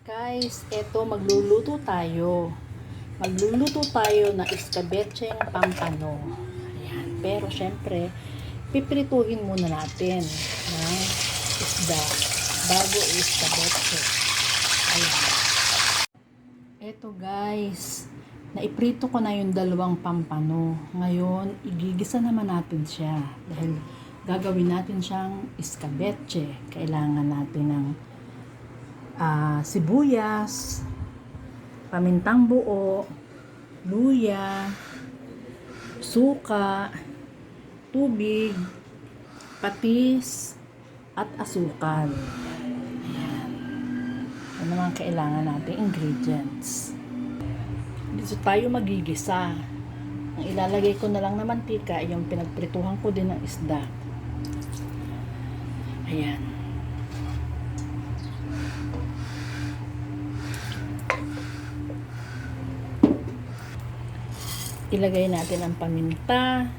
Guys, eto magluluto tayo. Magluluto tayo na iskabetseng pampano. Ayan. Pero syempre, piprituhin muna natin ng isda bago iskabetse. Ayan. Eto guys, naiprito ko na yung dalawang pampano. Ngayon, igigisa naman natin siya. Dahil gagawin natin siyang iskabetse. Kailangan natin ng sibuyas, pamintang buo, luya, suka, tubig, patis, at asukal. Ayan. Yan naman kailangan nating ingredients. Dito tayo magigisa. Ang ilalagay ko na lang na mantika ay yung pinagprituhan ko din ng isda. Ayan. Ilagay natin ang paminta.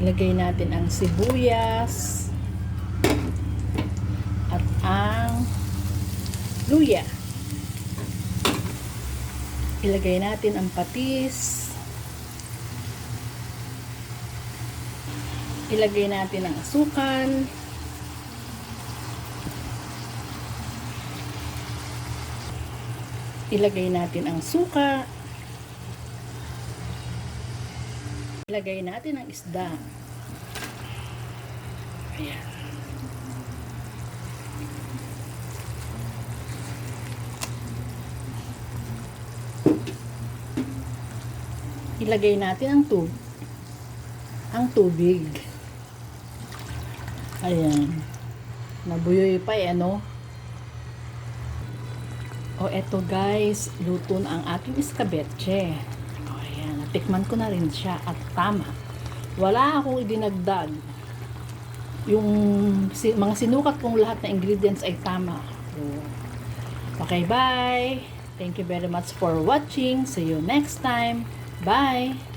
Ilagay natin ang sibuyas. At ang luya. Ilagay natin ang patis. Ilagay natin ang asukal. Ilagay natin ang suka. Ilagay natin ang isda. Ayan. Ilagay natin ang tubig. Ayan. Nabuyoy pa ano? O eto guys, luto na ang ating iskabetse. Tikman ko na rin siya at tama. Wala akong idinagdag. Yung mga sinukat kong lahat na ingredients ay tama. So, okay, bye! Thank you very much for watching. See you next time. Bye!